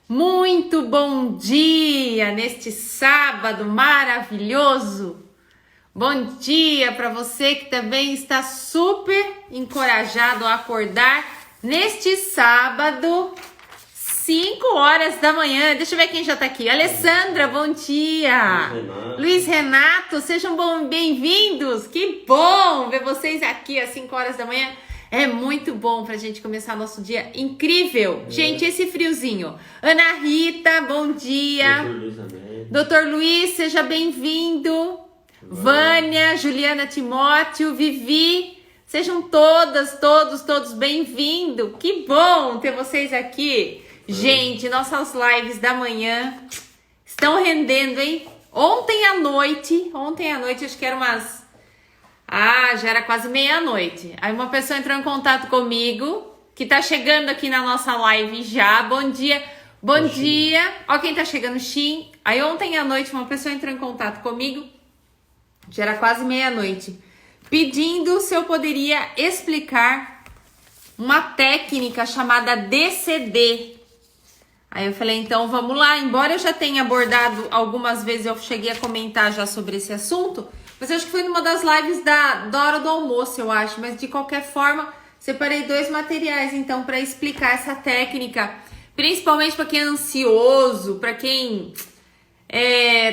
Muito bom dia neste sábado maravilhoso. Bom dia para você que também está super encorajado a acordar neste sábado, 5 horas da manhã. Deixa eu ver quem já está aqui. Alessandra, bom dia. Luiz Renato, sejam bem-vindos. Que bom ver vocês aqui às 5 horas da manhã. É muito bom pra gente começar nosso dia incrível. Gente, esse friozinho. Ana Rita, bom dia. Doutor Luiz, seja bem-vindo. Vânia, Juliana Timóteo, Vivi, sejam todos bem-vindos. Que bom ter vocês aqui. Gente, nossas lives da manhã estão rendendo, hein? Ontem à noite, acho que era umas... já era quase meia-noite. Aí uma pessoa entrou em contato comigo, que tá chegando aqui na nossa live já. Bom dia. Ó quem tá chegando, Xim. Aí ontem à noite uma pessoa entrou em contato comigo, já era quase meia-noite, pedindo se eu poderia explicar uma técnica chamada DCD. Aí eu falei, então vamos lá. Embora eu já tenha abordado algumas vezes, eu cheguei a comentar já sobre esse assunto, mas eu acho que foi numa das lives da hora do almoço, eu acho. Mas de qualquer forma, separei 2 materiais, então, para explicar essa técnica. Principalmente para quem é ansioso, para quem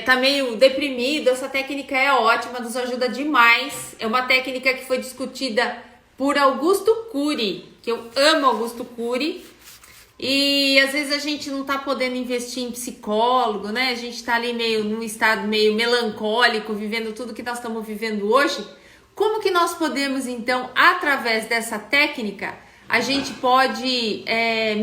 tá meio deprimido. Essa técnica é ótima, nos ajuda demais. É uma técnica que foi discutida por Augusto Cury, que eu amo Augusto Cury. E às vezes a gente não tá podendo investir em psicólogo, né? A gente tá ali meio num estado meio melancólico, vivendo tudo que nós estamos vivendo hoje. Como que nós podemos, então, através dessa técnica, a gente pode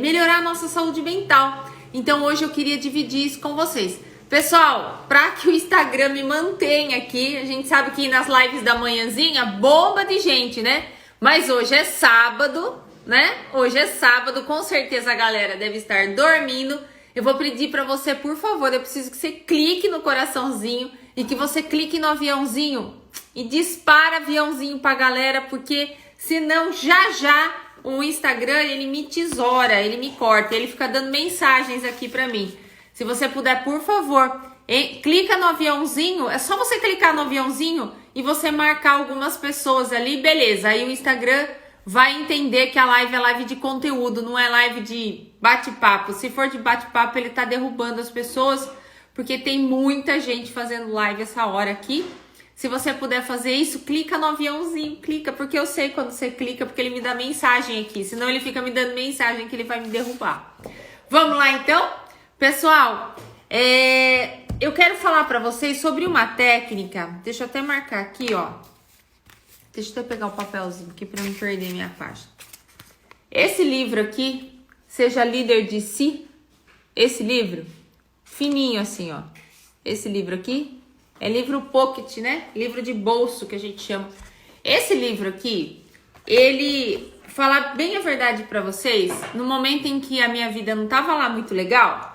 melhorar a nossa saúde mental? Então hoje eu queria dividir isso com vocês. Pessoal, para que o Instagram me mantenha aqui, a gente sabe que nas lives da manhãzinha, bomba de gente, né? Mas hoje é sábado, né? Hoje é sábado, com certeza a galera deve estar dormindo. Eu vou pedir para você, por favor, eu preciso que você clique no coraçãozinho e que você clique no aviãozinho e dispara aviãozinho pra galera, porque senão já o Instagram, ele me tesoura, ele me corta, ele fica dando mensagens aqui pra mim. Se você puder, por favor, clica no aviãozinho, é só você clicar no aviãozinho e você marcar algumas pessoas ali, beleza. Aí o Instagram vai entender que a live é live de conteúdo, não é live de bate-papo. Se for de bate-papo, ele tá derrubando as pessoas, porque tem muita gente fazendo live essa hora aqui. Se você puder fazer isso, clica no aviãozinho, clica, porque eu sei quando você clica, porque ele me dá mensagem aqui, senão ele fica me dando mensagem que ele vai me derrubar. Vamos lá, então? Pessoal, eu quero falar pra vocês sobre uma técnica, deixa eu até marcar aqui, ó. Deixa eu até pegar o papelzinho aqui pra não perder minha página. Esse livro aqui, Seja Líder de Si, esse livro, fininho assim, ó. Esse livro aqui é livro pocket, né? Livro de bolso que a gente chama. Esse livro aqui, ele, falar bem a verdade pra vocês, no momento em que a minha vida não tava lá muito legal,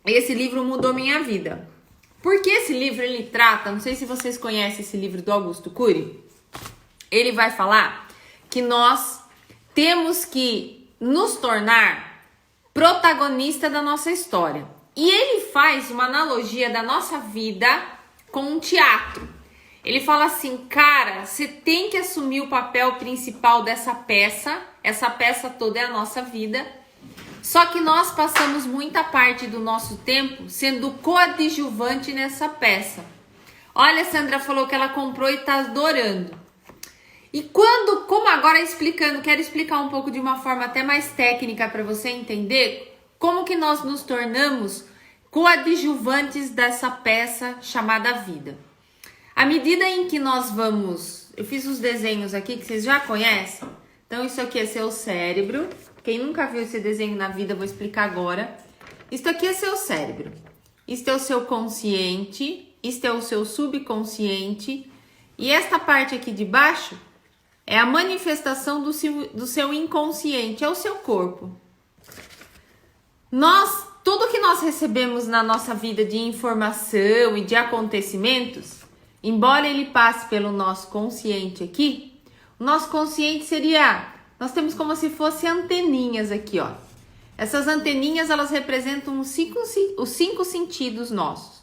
esse livro mudou minha vida. Porque esse livro, ele trata, não sei se vocês conhecem esse livro do Augusto Cury, ele vai falar que nós temos que nos tornar protagonista da nossa história. E ele faz uma analogia da nossa vida com um teatro. Ele fala assim, cara, você tem que assumir o papel principal dessa peça. Essa peça toda é a nossa vida. Só que nós passamos muita parte do nosso tempo sendo coadjuvante nessa peça. Olha, a Sandra falou que ela comprou e tá adorando. E como agora explicando, quero explicar um pouco de uma forma até mais técnica para você entender como que nós nos tornamos coadjuvantes dessa peça chamada vida. À medida em que nós vamos... Eu fiz os desenhos aqui que vocês já conhecem. Então isso aqui é seu cérebro. Quem nunca viu esse desenho na vida, eu vou explicar agora. Isso aqui é seu cérebro. Isso é o seu consciente. Isso é o seu subconsciente. E esta parte aqui de baixo é a manifestação do seu inconsciente. É o seu corpo. Tudo que nós recebemos na nossa vida de informação e de acontecimentos, embora ele passe pelo nosso consciente aqui, o nosso consciente seria... Nós temos como se fossem anteninhas aqui, ó. Essas anteninhas, elas representam os cinco sentidos nossos.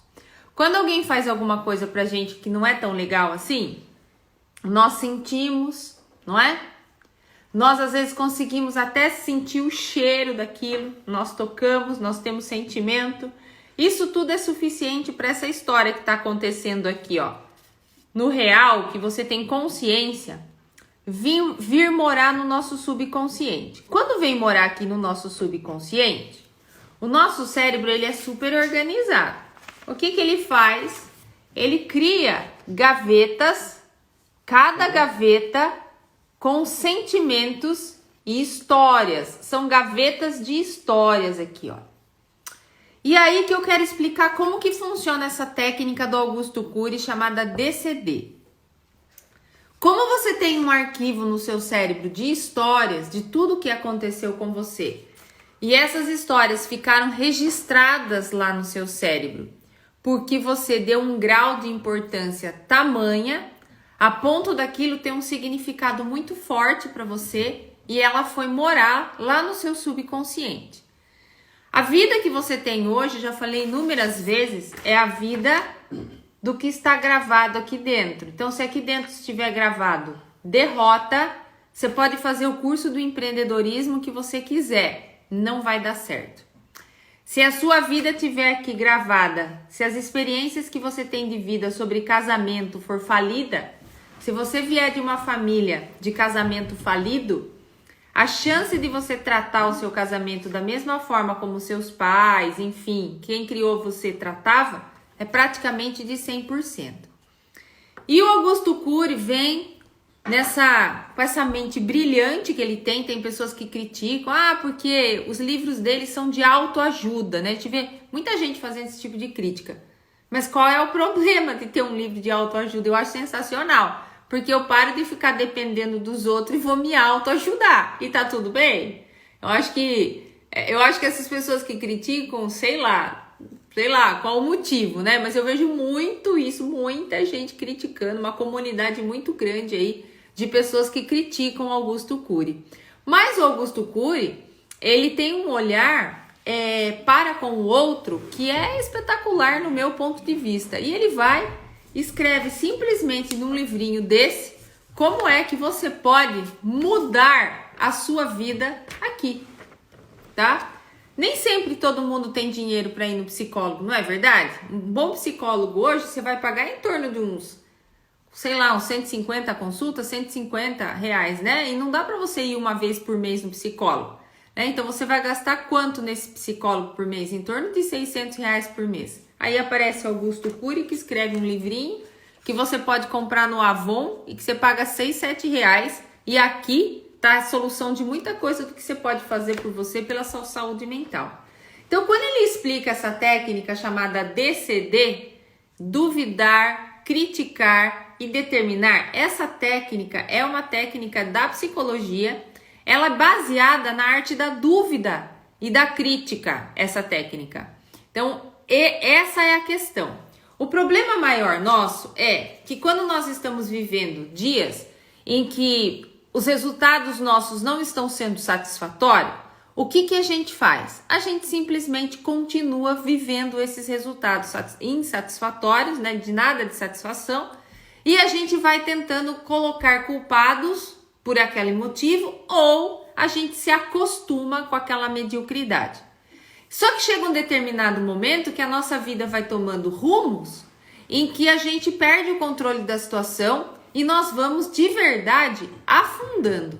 Quando alguém faz alguma coisa pra gente que não é tão legal assim, nós sentimos, não é? Nós às vezes conseguimos até sentir o cheiro daquilo, nós tocamos, nós temos sentimento. Isso tudo é suficiente para essa história que está acontecendo aqui, ó. No real, que você tem consciência, vir morar no nosso subconsciente. Quando vem morar aqui no nosso subconsciente, o nosso cérebro ele é super organizado. O que ele faz? Ele cria gavetas, cada gaveta com sentimentos e histórias. São gavetas de histórias aqui, ó. E aí que eu quero explicar como que funciona essa técnica do Augusto Cury chamada DCD. Como você tem um arquivo no seu cérebro de histórias, de tudo que aconteceu com você, e essas histórias ficaram registradas lá no seu cérebro, porque você deu um grau de importância tamanha, a ponto daquilo ter um significado muito forte para você, e ela foi morar lá no seu subconsciente. A vida que você tem hoje, já falei inúmeras vezes, é a vida do que está gravado aqui dentro. Então, se aqui dentro estiver gravado derrota, você pode fazer o curso do empreendedorismo que você quiser, não vai dar certo. Se a sua vida tiver aqui gravada, se as experiências que você tem de vida sobre casamento for falida, se você vier de uma família de casamento falido, a chance de você tratar o seu casamento da mesma forma como seus pais, enfim, quem criou você tratava, é praticamente de 100%. E o Augusto Cury vem com essa mente brilhante que ele tem pessoas que criticam, porque os livros dele são de autoajuda, né? A gente vê muita gente fazendo esse tipo de crítica. Mas qual é o problema de ter um livro de autoajuda? Eu acho sensacional. Porque eu paro de ficar dependendo dos outros e vou me autoajudar. E tá tudo bem? Eu acho que essas pessoas que criticam, sei lá qual o motivo, né? Mas eu vejo muito isso, muita gente criticando, uma comunidade muito grande aí de pessoas que criticam Augusto Cury. Mas o Augusto Cury, ele tem um olhar para com o outro que é espetacular no meu ponto de vista. E ele escreve simplesmente num livrinho desse como é que você pode mudar a sua vida aqui, tá? Nem sempre todo mundo tem dinheiro para ir no psicólogo, não é verdade? Um bom psicólogo hoje você vai pagar em torno de uns 150 consultas, 150 reais, né? E não dá para você ir uma vez por mês no psicólogo, né? Então você vai gastar quanto nesse psicólogo por mês? Em torno de 600 reais por mês. Aí aparece Augusto Cury, que escreve um livrinho que você pode comprar no Avon e que você paga 6, 7 reais. E aqui tá a solução de muita coisa do que você pode fazer por você pela sua saúde mental. Então, quando ele explica essa técnica chamada DCD, duvidar, criticar e determinar, essa técnica é uma técnica da psicologia, ela é baseada na arte da dúvida e da crítica, essa técnica. Então, essa é a questão. O problema maior nosso é que quando nós estamos vivendo dias em que os resultados nossos não estão sendo satisfatórios, o que a gente faz? A gente simplesmente continua vivendo esses resultados insatisfatórios, né, de nada de satisfação, e a gente vai tentando colocar culpados por aquele motivo ou a gente se acostuma com aquela mediocridade. Só que chega um determinado momento que a nossa vida vai tomando rumos em que a gente perde o controle da situação e nós vamos de verdade afundando.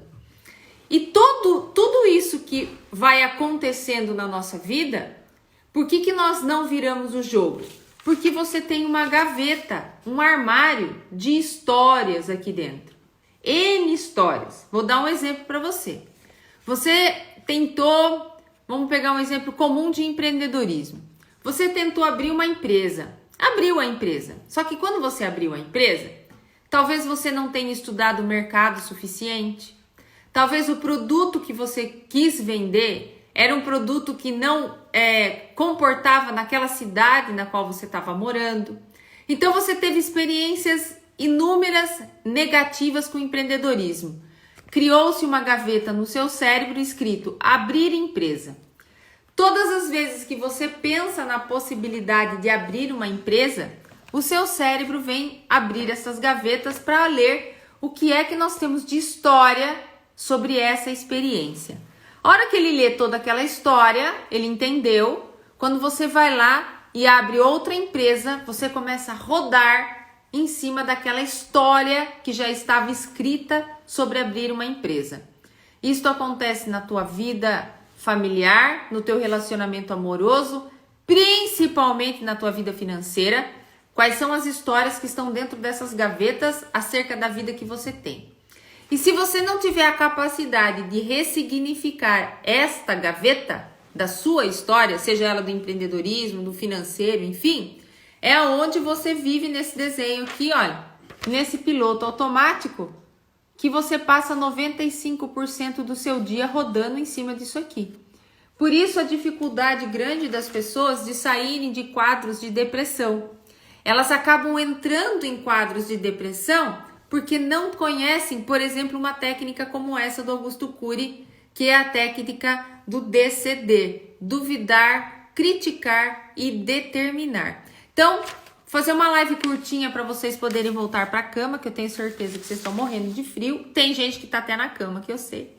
E tudo isso que vai acontecendo na nossa vida, por que nós não viramos o jogo? Porque você tem uma gaveta, um armário de histórias aqui dentro. N histórias. Vou dar um exemplo para você. Você tentou... Vamos pegar um exemplo comum de empreendedorismo. Você tentou abrir uma empresa, abriu a empresa. Só que quando você abriu a empresa, talvez você não tenha estudado o mercado suficiente. Talvez o produto que você quis vender era um produto que não comportava naquela cidade na qual você estava morando. Então você teve experiências inúmeras negativas com o empreendedorismo. Criou-se uma gaveta no seu cérebro escrito abrir empresa. Todas as vezes que você pensa na possibilidade de abrir uma empresa, o seu cérebro vem abrir essas gavetas para ler o que é que nós temos de história sobre essa experiência. A hora que ele lê toda aquela história, ele entendeu. Quando você vai lá e abre outra empresa, você começa a rodar em cima daquela história que já estava escrita sobre abrir uma empresa. Isto acontece na tua vida familiar, no teu relacionamento amoroso, principalmente na tua vida financeira. Quais são as histórias que estão dentro dessas gavetas acerca da vida que você tem? E se você não tiver a capacidade de ressignificar esta gaveta da sua história, seja ela do empreendedorismo, do financeiro, enfim, é onde você vive nesse desenho aqui, olha, nesse piloto automático, que você passa 95% do seu dia rodando em cima disso aqui. Por isso a dificuldade grande das pessoas de saírem de quadros de depressão. Elas acabam entrando em quadros de depressão porque não conhecem, por exemplo, uma técnica como essa do Augusto Cury, que é a técnica do DCD, duvidar, criticar e determinar. Então, vou fazer uma live curtinha para vocês poderem voltar para a cama, que eu tenho certeza que vocês estão morrendo de frio. Tem gente que está até na cama, que eu sei.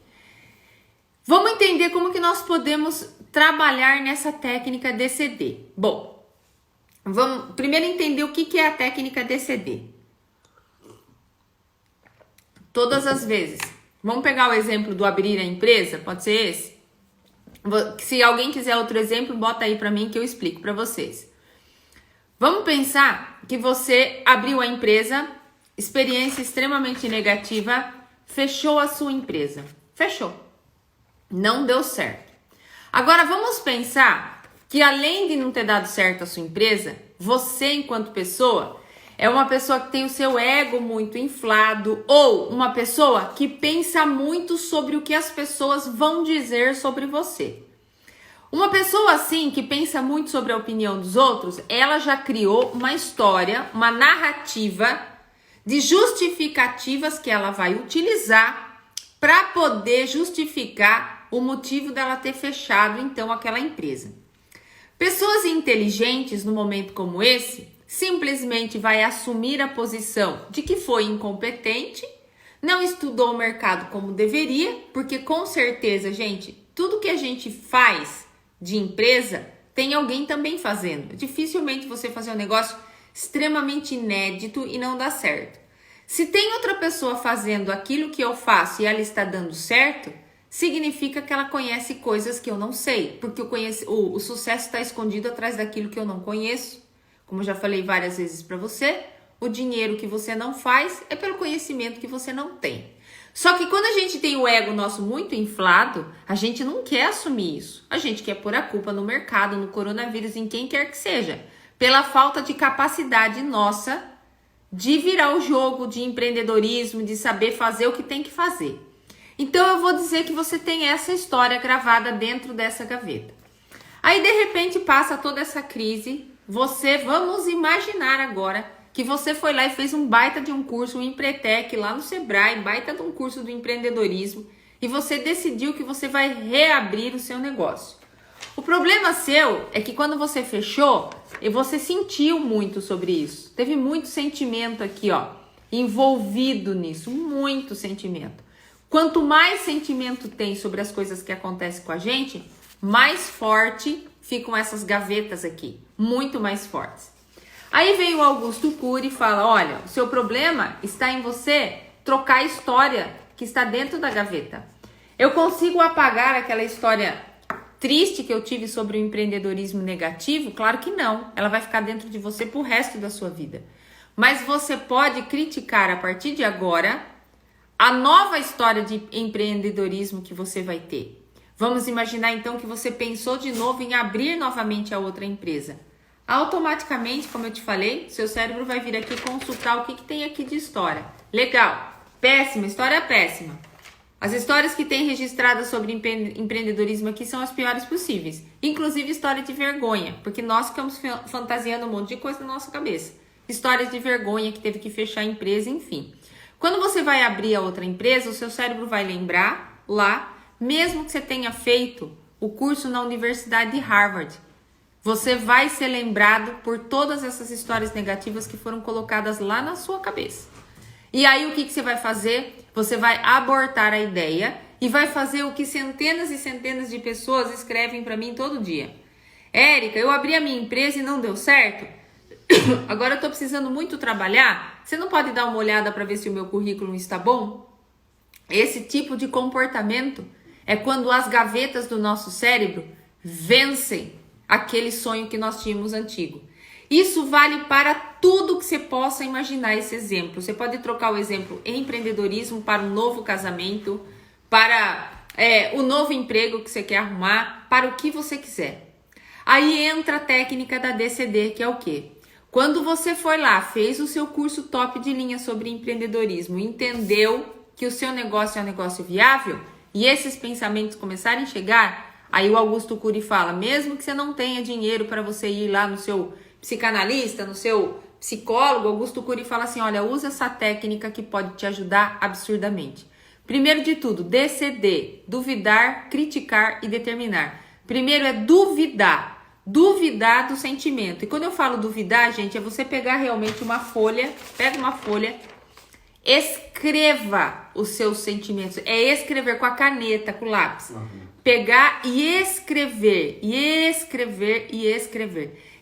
Vamos entender como que nós podemos trabalhar nessa técnica DCD. Bom, vamos primeiro entender o que é a técnica DCD. Todas as vezes. Vamos pegar o exemplo do abrir a empresa, pode ser esse? Se alguém quiser outro exemplo, bota aí para mim que eu explico para vocês. Vamos pensar que você abriu a empresa, experiência extremamente negativa, fechou a sua empresa. Fechou. Não deu certo. Agora vamos pensar que além de não ter dado certo a sua empresa, você enquanto pessoa é uma pessoa que tem o seu ego muito inflado ou uma pessoa que pensa muito sobre o que as pessoas vão dizer sobre você. Uma pessoa assim que pensa muito sobre a opinião dos outros, ela já criou uma história, uma narrativa de justificativas que ela vai utilizar para poder justificar o motivo dela ter fechado então aquela empresa. Pessoas inteligentes no momento como esse simplesmente vai assumir a posição de que foi incompetente, não estudou o mercado como deveria, porque com certeza, gente, tudo que a gente faz de empresa tem alguém também fazendo. Dificilmente você fazer um negócio extremamente inédito e não dá certo. Se tem outra pessoa fazendo aquilo que eu faço e ela está dando certo, significa que ela conhece coisas que eu não sei, porque o sucesso está escondido atrás daquilo que eu não conheço. Como eu já falei várias vezes para você, o dinheiro que você não faz é pelo conhecimento que você não tem. Só que quando a gente tem o ego nosso muito inflado, a gente não quer assumir isso. A gente quer pôr a culpa no mercado, no coronavírus, em quem quer que seja, pela falta de capacidade nossa de virar o jogo, de empreendedorismo, de saber fazer o que tem que fazer. Então eu vou dizer que você tem essa história gravada dentro dessa gaveta. Aí de repente passa toda essa crise. Vamos imaginar agora que você foi lá e fez um baita de um curso, um Empretec lá no Sebrae, baita de um curso do empreendedorismo, e você decidiu que você vai reabrir o seu negócio. O problema seu é que quando você fechou, você sentiu muito sobre isso. Teve muito sentimento aqui, ó, envolvido nisso, muito sentimento. Quanto mais sentimento tem sobre as coisas que acontecem com a gente, mais forte ficam essas gavetas aqui, muito mais fortes. Aí vem o Augusto Cury e fala, olha, o seu problema está em você trocar a história que está dentro da gaveta. Eu consigo apagar aquela história triste que eu tive sobre o empreendedorismo negativo? Claro que não, ela vai ficar dentro de você pro resto da sua vida. Mas você pode criticar a partir de agora a nova história de empreendedorismo que você vai ter. Vamos imaginar então que você pensou de novo em abrir novamente a outra empresa. Automaticamente, como eu te falei, seu cérebro vai vir aqui consultar o que tem aqui de história. Legal, péssima, história péssima. As histórias que tem registradas sobre empreendedorismo aqui são as piores possíveis. Inclusive história de vergonha, porque nós ficamos fantasiando um monte de coisa na nossa cabeça. Histórias de vergonha que teve que fechar a empresa, enfim. Quando você vai abrir a outra empresa, o seu cérebro vai lembrar lá, mesmo que você tenha feito o curso na Universidade de Harvard. Você vai ser lembrado por todas essas histórias negativas que foram colocadas lá na sua cabeça. E aí o que você vai fazer? Você vai abortar a ideia e vai fazer o que centenas e centenas de pessoas escrevem para mim todo dia. Érica, eu abri a minha empresa e não deu certo. Agora eu tô precisando muito trabalhar. Você não pode dar uma olhada para ver se o meu currículo está bom? Esse tipo de comportamento é quando as gavetas do nosso cérebro vencem aquele sonho que nós tínhamos antigo. Isso vale para tudo que você possa imaginar esse exemplo. Você pode trocar o exemplo empreendedorismo para um novo casamento, para o novo emprego que você quer arrumar, para o que você quiser. Aí entra a técnica da DCD, que é o quê? Quando você foi lá, fez o seu curso top de linha sobre empreendedorismo, entendeu que o seu negócio é um negócio viável e esses pensamentos começarem a chegar, aí o Augusto Cury fala, mesmo que você não tenha dinheiro para você ir lá no seu psicanalista, no seu psicólogo, Augusto Cury fala assim, olha, usa essa técnica que pode te ajudar absurdamente. Primeiro de tudo, DCD, duvidar, criticar e determinar. Primeiro é duvidar do sentimento. E quando eu falo duvidar, gente, é você pegar realmente uma folha, pega uma folha, escreva os seus sentimentos. É escrever com a caneta, com o lápis. Pegar e escrever,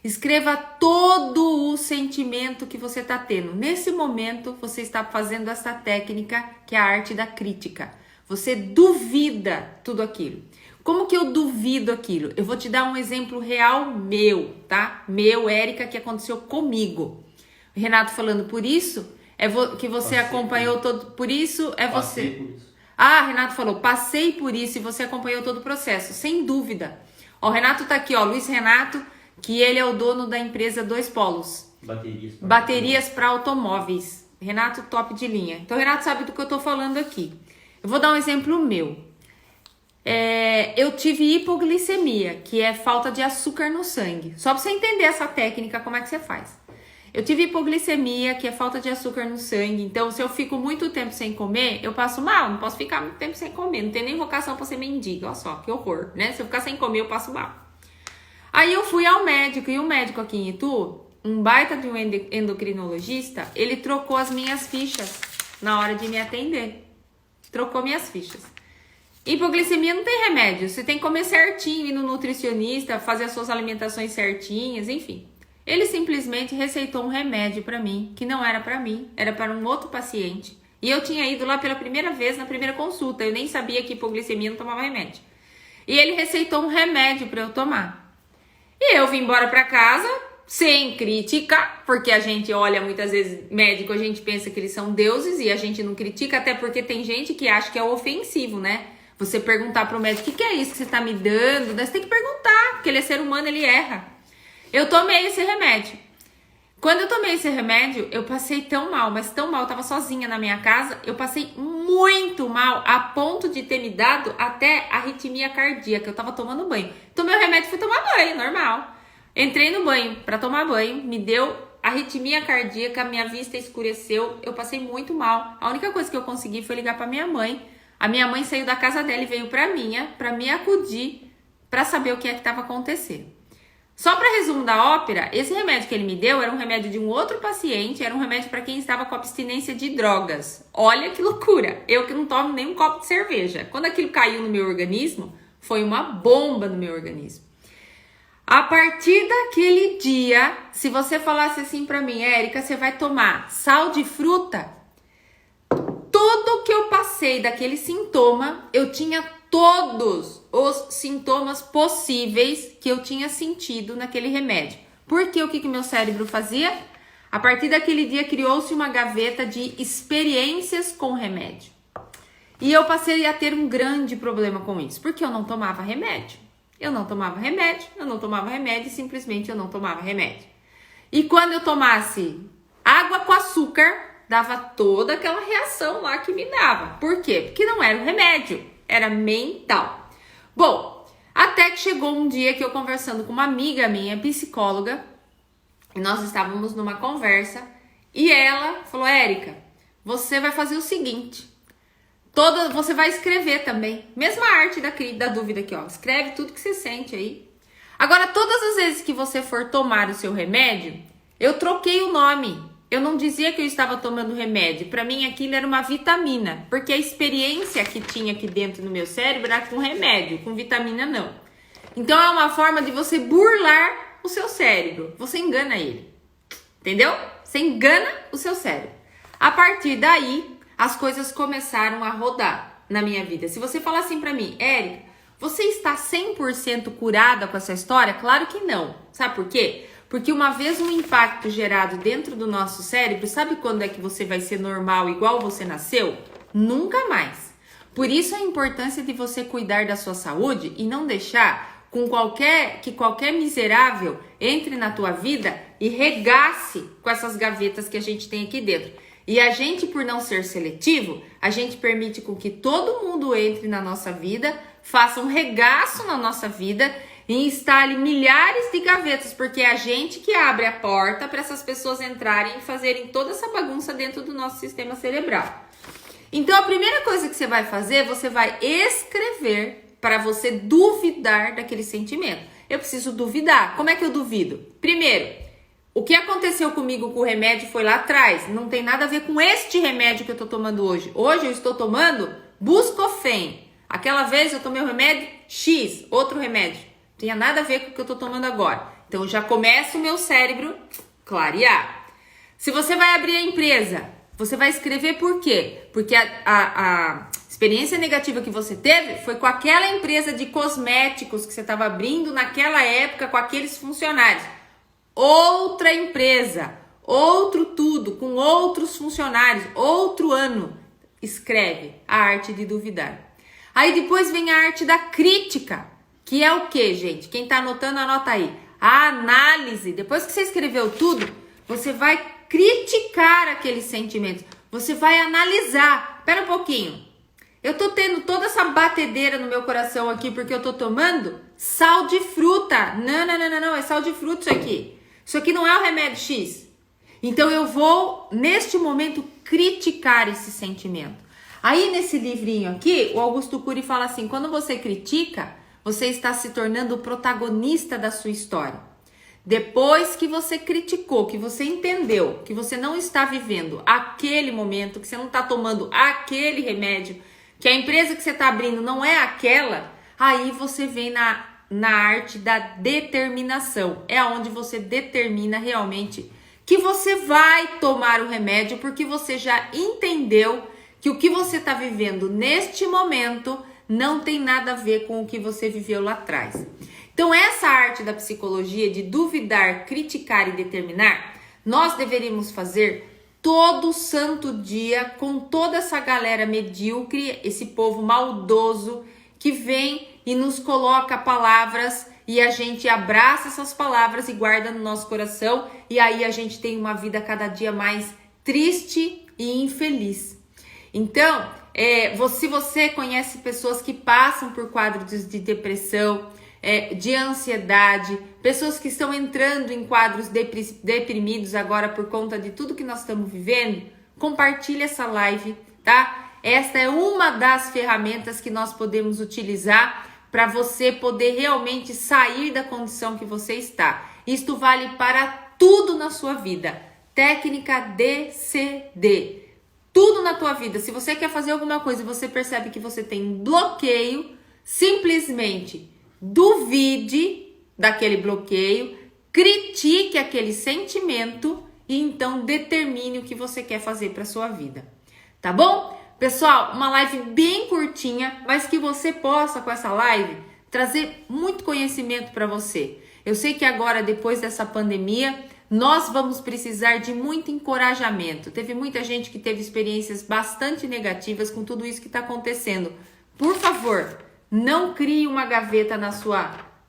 Escreva todo o sentimento que você está tendo. Nesse momento, você está fazendo essa técnica que é a arte da crítica. Você duvida tudo aquilo. Como que eu duvido aquilo? Eu vou te dar um exemplo real meu, tá? Meu, Érica, que aconteceu comigo. O Renato falando, por isso é que você acompanhou todo... Por isso é você... Por isso. Ah, Renato falou, passei por isso e você acompanhou todo o processo. Sem dúvida. Ó, o Renato tá aqui, ó, Luiz Renato, que ele é o dono da empresa Dois Polos. Baterias para automóveis. Renato, top de linha. Então, o Renato sabe do que eu tô falando aqui. Eu vou dar um exemplo meu. Eu tive hipoglicemia, que é falta de açúcar no sangue. Só para você entender essa técnica, como é que você faz. Eu tive hipoglicemia, que é falta de açúcar no sangue. Então, se eu fico muito tempo sem comer, eu passo mal. Não posso ficar muito tempo sem comer. Não tem nem vocação para ser mendiga. Olha só, que horror, né? Se eu ficar sem comer, eu passo mal. Aí eu fui ao médico. E o médico aqui em Itu, um baita de um endocrinologista, ele trocou as minhas fichas na hora de me atender. Trocou minhas fichas. Hipoglicemia não tem remédio. Você tem que comer certinho, ir no nutricionista, fazer as suas alimentações certinhas, enfim. Ele simplesmente receitou um remédio para mim, que não era para mim, era para um outro paciente. E eu tinha ido lá pela primeira vez, na primeira consulta. Eu nem sabia que hipoglicemia não tomava remédio. E ele receitou um remédio para eu tomar. E eu vim embora para casa, sem crítica, porque a gente olha muitas vezes médico, a gente pensa que eles são deuses e a gente não critica, até porque tem gente que acha que é ofensivo, né? Você perguntar para o médico, o que é isso que você está me dando? Você tem que perguntar, porque ele é ser humano, ele erra. Eu tomei esse remédio. Quando eu tomei esse remédio, eu passei tão mal, mas tão mal, eu tava sozinha na minha casa, eu passei muito mal, a ponto de ter me dado até arritmia cardíaca, eu tava tomando banho. Tomei o remédio e fui tomar banho, normal. Entrei no banho para tomar banho, me deu arritmia cardíaca, minha vista escureceu, eu passei muito mal. A única coisa que eu consegui foi ligar para minha mãe. A minha mãe saiu da casa dela e veio para me acudir, para saber o que é que estava acontecendo. Só para resumo da ópera, esse remédio que ele me deu era um remédio de um outro paciente, era um remédio para quem estava com abstinência de drogas. Olha que loucura! Eu que não tomo nem um copo de cerveja. Quando aquilo caiu no meu organismo, foi uma bomba no meu organismo. A partir daquele dia, se você falasse assim para mim, Érica, você vai tomar sal de fruta, tudo que eu passei daquele sintoma, eu tinha todos os sintomas possíveis que eu tinha sentido naquele remédio. Porque o que meu cérebro fazia? A partir daquele dia criou-se uma gaveta de experiências com remédio. E eu passei a ter um grande problema com isso, porque eu não tomava remédio. Eu não tomava remédio e simplesmente eu não tomava remédio. E quando eu tomasse água com açúcar, dava toda aquela reação lá que me dava. Por quê? Porque não era um remédio, era mental. Bom, até que chegou um dia que eu conversando com uma amiga minha, psicóloga, e nós estávamos numa conversa, e ela falou, Érica, você vai fazer o seguinte, Você vai escrever também. Mesma arte da dúvida aqui, ó. Escreve tudo que você sente aí. Agora, todas as vezes que você for tomar o seu remédio, eu troquei o nome. Eu não dizia que eu estava tomando remédio. Para mim, aquilo era uma vitamina. Porque a experiência que tinha aqui dentro no meu cérebro era com remédio, com vitamina não. Então, é uma forma de você burlar o seu cérebro. Você engana ele. Entendeu? Você engana o seu cérebro. A partir daí, as coisas começaram a rodar na minha vida. Se você falar assim pra mim, Érica, você está 100% curada com essa história? Claro que não. Sabe por quê? Porque uma vez um impacto gerado dentro do nosso cérebro, sabe quando é que você vai ser normal igual você nasceu? Nunca mais. Por isso a importância de você cuidar da sua saúde e não deixar que qualquer miserável entre na tua vida e regace com essas gavetas que a gente tem aqui dentro. E a gente, por não ser seletivo, a gente permite com que todo mundo entre na nossa vida, faça um regaço na nossa vida e instale milhares de gavetas, porque é a gente que abre a porta para essas pessoas entrarem e fazerem toda essa bagunça dentro do nosso sistema cerebral. Então, a primeira coisa que você vai fazer, você vai escrever para você duvidar daquele sentimento. Eu preciso duvidar. Como é que eu duvido? Primeiro, o que aconteceu comigo com o remédio foi lá atrás. Não tem nada a ver com este remédio que eu estou tomando hoje. Hoje eu estou tomando Buscofen. Aquela vez eu tomei o remédio X, outro remédio. Não tinha nada a ver com o que eu estou tomando agora. Então já começa o meu cérebro clarear. Se você vai abrir a empresa, você vai escrever por quê? Porque a experiência negativa que você teve foi com aquela empresa de cosméticos que você estava abrindo naquela época com aqueles funcionários. Outra empresa, outro tudo, com outros funcionários, outro ano. Escreve a arte de duvidar. Aí depois vem a arte da crítica, que é o que, gente? Quem tá anotando, anota aí. A análise. Depois que você escreveu tudo, você vai criticar aqueles sentimentos. Você vai analisar. Espera um pouquinho. Eu tô tendo toda essa batedeira no meu coração aqui porque eu tô tomando sal de fruta. Não, é sal de fruta isso aqui. Isso aqui não é o remédio X. Então eu vou, neste momento, criticar esse sentimento. Aí nesse livrinho aqui, o Augusto Cury fala assim, quando você critica, você está se tornando o protagonista da sua história. Depois que você criticou, que você entendeu que você não está vivendo aquele momento, que você não está tomando aquele remédio, que a empresa que você está abrindo não é aquela, aí você vem na arte da determinação. É onde você determina realmente que você vai tomar o remédio, porque você já entendeu que o que você está vivendo neste momento não tem nada a ver com o que você viveu lá atrás. Então, essa arte da psicologia de duvidar, criticar e determinar, nós deveríamos fazer todo santo dia com toda essa galera medíocre, esse povo maldoso que vem e nos coloca palavras e a gente abraça essas palavras e guarda no nosso coração e aí a gente tem uma vida cada dia mais triste e infeliz. Então, se você conhece pessoas que passam por quadros de depressão, de ansiedade, pessoas que estão entrando em quadros deprimidos agora por conta de tudo que nós estamos vivendo, compartilhe essa live, tá? Esta é uma das ferramentas que nós podemos utilizar para você poder realmente sair da condição que você está. Isto vale para tudo na sua vida. Técnica DCD. Tudo na tua vida. Se você quer fazer alguma coisa e você percebe que você tem bloqueio, simplesmente duvide daquele bloqueio, critique aquele sentimento e então determine o que você quer fazer para sua vida. Tá bom? Pessoal, uma live bem curtinha, mas que você possa com essa live trazer muito conhecimento para você. Eu sei que agora, depois dessa pandemia, nós vamos precisar de muito encorajamento. Teve muita gente que teve experiências bastante negativas com tudo isso que está acontecendo. Por favor, não crie uma gaveta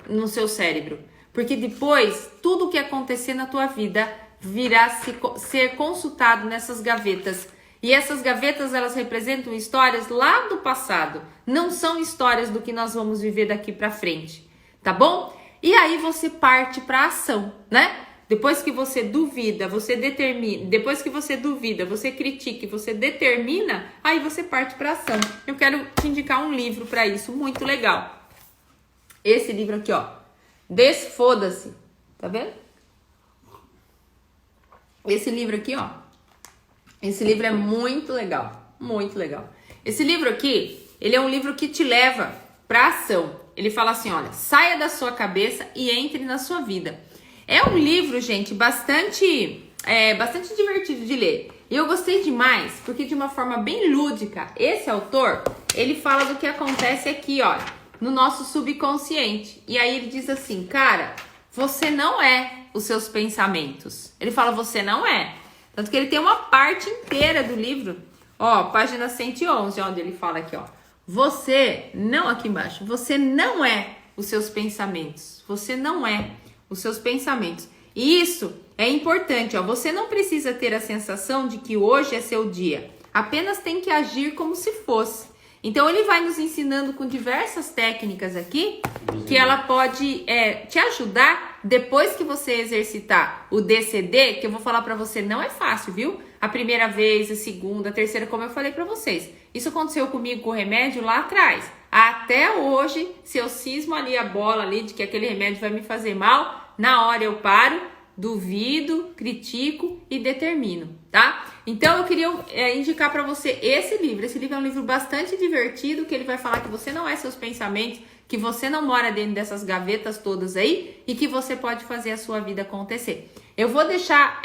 no seu cérebro, porque depois tudo que acontecer na tua vida virá ser consultado nessas gavetas. E essas gavetas, elas representam histórias lá do passado, não são histórias do que nós vamos viver daqui para frente, tá bom? E aí você parte para ação, né? depois que você duvida, você determina, depois que você duvida, você critica e você determina, aí você parte para ação. Eu quero te indicar um livro para isso, muito legal. Esse livro aqui, ó, Desfoda-se, tá vendo? Esse livro aqui, ó, esse livro é muito legal, muito legal. Esse livro aqui, ele é um livro que te leva para ação. Ele fala assim, olha, saia da sua cabeça e entre na sua vida. É um livro, gente, bastante divertido de ler. E eu gostei demais, porque de uma forma bem lúdica, esse autor, ele fala do que acontece aqui, ó, no nosso subconsciente. E aí ele diz assim, cara, você não é os seus pensamentos. Ele fala, você não é. Tanto que ele tem uma parte inteira do livro, ó, página 111, onde ele fala aqui, ó. Você não, aqui embaixo, você não é os seus pensamentos. Você não é os seus pensamentos. E isso é importante, ó. Você não precisa ter a sensação de que hoje é seu dia. Apenas tem que agir como se fosse. Então ele vai nos ensinando com diversas técnicas aqui, que ela pode te ajudar depois que você exercitar o DCD, que eu vou falar pra você, não é fácil, viu? A primeira vez, a segunda, a terceira, como eu falei pra vocês. Isso aconteceu comigo com o remédio lá atrás. Até hoje, se eu cismo ali a bola ali de que aquele remédio vai me fazer mal, na hora eu paro, duvido, critico e determino, tá? Então eu queria indicar para você esse livro. Esse livro é um livro bastante divertido, que ele vai falar que você não é seus pensamentos, que você não mora dentro dessas gavetas todas aí e que você pode fazer a sua vida acontecer. Eu vou deixar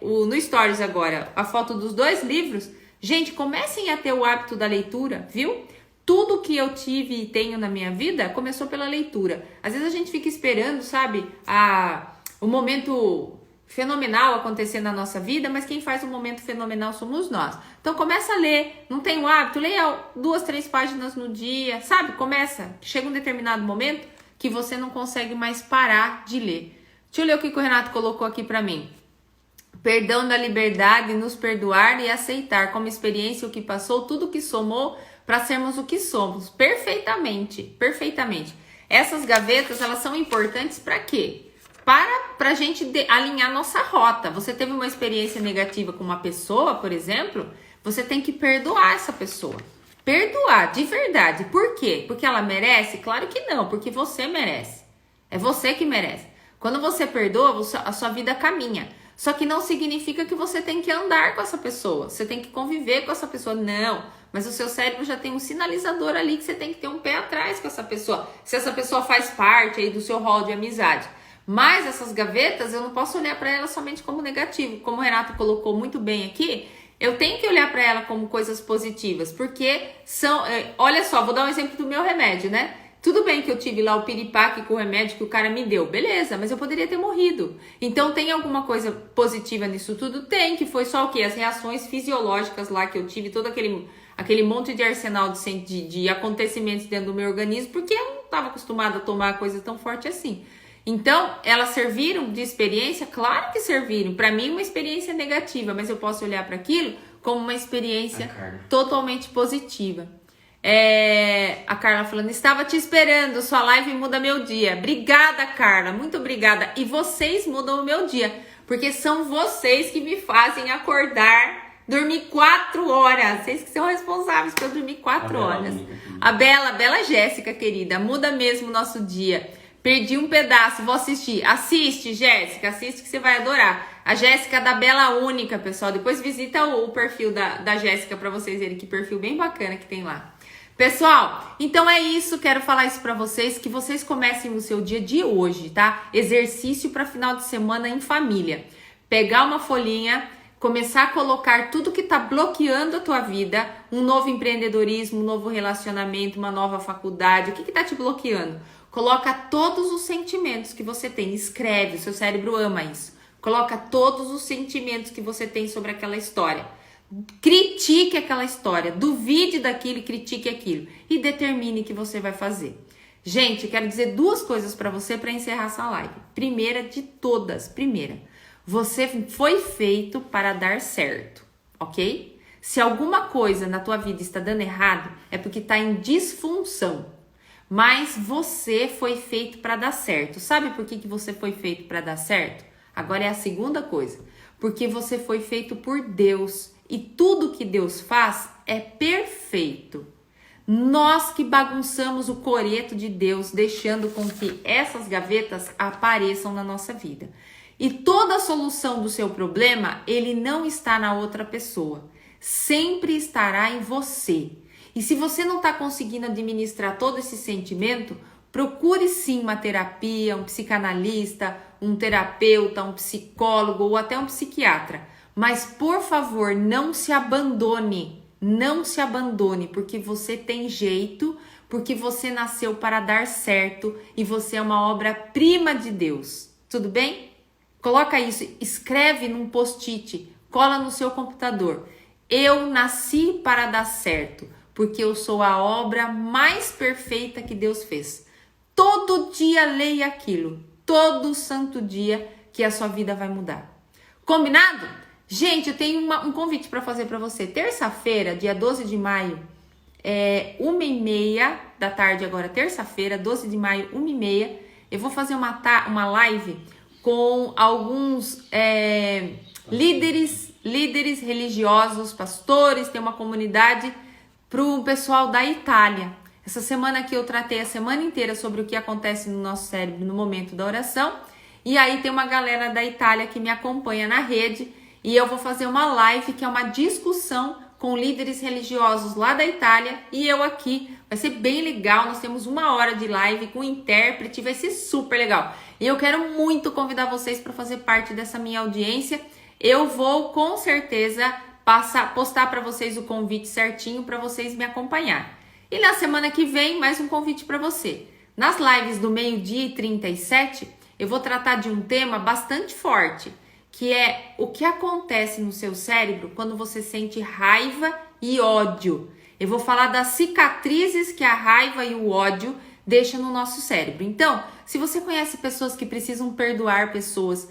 no Stories agora a foto dos dois livros. Gente, comecem a ter o hábito da leitura, viu? Tudo que eu tive e tenho na minha vida começou pela leitura. Às vezes a gente fica esperando, sabe, o momento fenomenal acontecer na nossa vida, mas quem faz o momento fenomenal somos nós. Então começa a ler, não tem o hábito, leia 2, 3 páginas no dia, sabe? Começa, chega um determinado momento que você não consegue mais parar de ler. Deixa eu ler o que o Renato colocou aqui pra mim. Perdão da liberdade, nos perdoar e aceitar como experiência o que passou, tudo que somou para sermos o que somos. Perfeitamente, perfeitamente. Essas gavetas, elas são importantes para quê? Para a gente alinhar nossa rota. Você teve uma experiência negativa com uma pessoa, por exemplo, você tem que perdoar essa pessoa. Perdoar, de verdade. Por quê? Porque ela merece? Claro que não, porque você merece. É você que merece. Quando você perdoa, a sua vida caminha. Só que não significa que você tem que andar com essa pessoa. Você tem que conviver com essa pessoa. Não. Mas o seu cérebro já tem um sinalizador ali que você tem que ter um pé atrás com essa pessoa. Se essa pessoa faz parte aí do seu rol de amizade. Mas essas gavetas, eu não posso olhar para elas somente como negativo. Como o Renato colocou muito bem aqui, eu tenho que olhar para ela como coisas positivas. Porque são... olha só, vou dar um exemplo do meu remédio, né? Tudo bem que eu tive lá o piripaque com o remédio que o cara me deu. Beleza, mas eu poderia ter morrido. Então tem alguma coisa positiva nisso tudo? Tem, que foi só o quê? As reações fisiológicas lá que eu tive, todo aquele monte de arsenal de acontecimentos dentro do meu organismo, porque eu não estava acostumada a tomar coisa tão forte assim. Então, elas serviram de experiência? Claro que serviram. Para mim, uma experiência negativa, mas eu posso olhar para aquilo como uma experiência totalmente positiva. A Carla falando, estava te esperando, sua live muda meu dia. Obrigada, Carla, muito obrigada. E vocês mudam o meu dia, porque são vocês que me fazem acordar, dormir 4 horas. Vocês que são responsáveis por eu dormir 4 horas. A Bela Jéssica, querida, muda mesmo o nosso dia. Perdi um pedaço, vou assistir. Assiste, Jéssica, assiste que você vai adorar. A Jéssica da Bela Única, pessoal. Depois visita o perfil da Jéssica pra vocês verem que perfil bem bacana que tem lá. Pessoal, então é isso. Quero falar isso pra vocês, que vocês comecem o seu dia de hoje, tá? Exercício pra final de semana em família. Pegar uma folhinha, começar a colocar tudo que tá bloqueando a tua vida. Um novo empreendedorismo, um novo relacionamento, uma nova faculdade. O que tá te bloqueando? Coloca todos os sentimentos que você tem, escreve, o seu cérebro ama isso. Coloca todos os sentimentos que você tem sobre aquela história. Critique aquela história, duvide daquilo e critique aquilo. E determine o que você vai fazer. Gente, eu quero dizer 2 coisas para você para encerrar essa live. Primeira de todas, você foi feito para dar certo, ok? Se alguma coisa na tua vida está dando errado, é porque está em disfunção. Mas você foi feito para dar certo. Sabe por que você foi feito para dar certo? Agora é a segunda coisa, porque você foi feito por Deus e tudo que Deus faz é perfeito. Nós que bagunçamos o coreto de Deus, deixando com que essas gavetas apareçam na nossa vida. E toda a solução do seu problema, ele não está na outra pessoa. Sempre estará em você. E se você não está conseguindo administrar todo esse sentimento, procure sim uma terapia, um psicanalista, um terapeuta, um psicólogo ou até um psiquiatra. Mas, por favor, não se abandone. Não se abandone, porque você tem jeito, porque você nasceu para dar certo e você é uma obra-prima de Deus. Tudo bem? Coloca isso, escreve num post-it, cola no seu computador. Eu nasci para dar certo, porque eu sou a obra mais perfeita que Deus fez. Todo dia leia aquilo, todo santo dia que a sua vida vai mudar. Combinado? Gente, eu tenho um convite para fazer para você. Terça-feira, dia 12 de maio, 1h30 da tarde agora, terça-feira, 12 de maio, 1h30, eu vou fazer uma live com alguns líderes religiosos, pastores, tem uma comunidade para o pessoal da Itália. Essa semana aqui eu tratei a semana inteira sobre o que acontece no nosso cérebro no momento da oração. E aí tem uma galera da Itália que me acompanha na rede e eu vou fazer uma live que é uma discussão com líderes religiosos lá da Itália e eu aqui. Vai ser bem legal, nós temos 1 hora de live com intérprete, vai ser super legal. E eu quero muito convidar vocês para fazer parte dessa minha audiência. Eu vou com certeza postar para vocês o convite certinho para vocês me acompanhar. E na semana que vem, mais um convite para você. Nas lives do 12h37, eu vou tratar de um tema bastante forte, que é o que acontece no seu cérebro quando você sente raiva e ódio. Eu vou falar das cicatrizes que a raiva e o ódio deixam no nosso cérebro. Então, se você conhece pessoas que precisam perdoar pessoas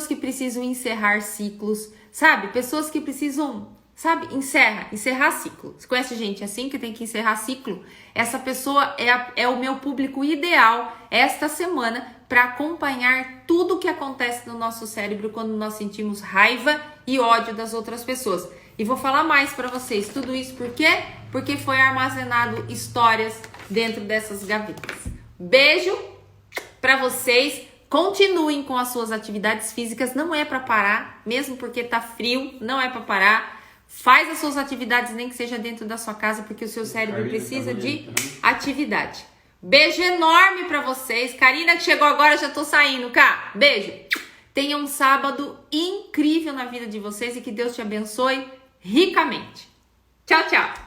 que precisam encerrar ciclos, sabe? Pessoas que precisam, sabe? Encerrar ciclo. Você conhece gente assim que tem que encerrar ciclo? Essa pessoa é o meu público ideal esta semana para acompanhar tudo o que acontece no nosso cérebro quando nós sentimos raiva e ódio das outras pessoas. E vou falar mais para vocês. Tudo isso por quê? Porque foi armazenado histórias dentro dessas gavetas. Beijo para vocês. Continuem com as suas atividades físicas. Não é para parar, mesmo porque tá frio, não é para parar. Faz as suas atividades, nem que seja dentro da sua casa, porque o seu cérebro precisa de atividade. Beijo enorme pra vocês. Karina que chegou agora, já tô saindo, cá. Beijo. Tenha um sábado incrível na vida de vocês e que Deus te abençoe ricamente. Tchau, tchau.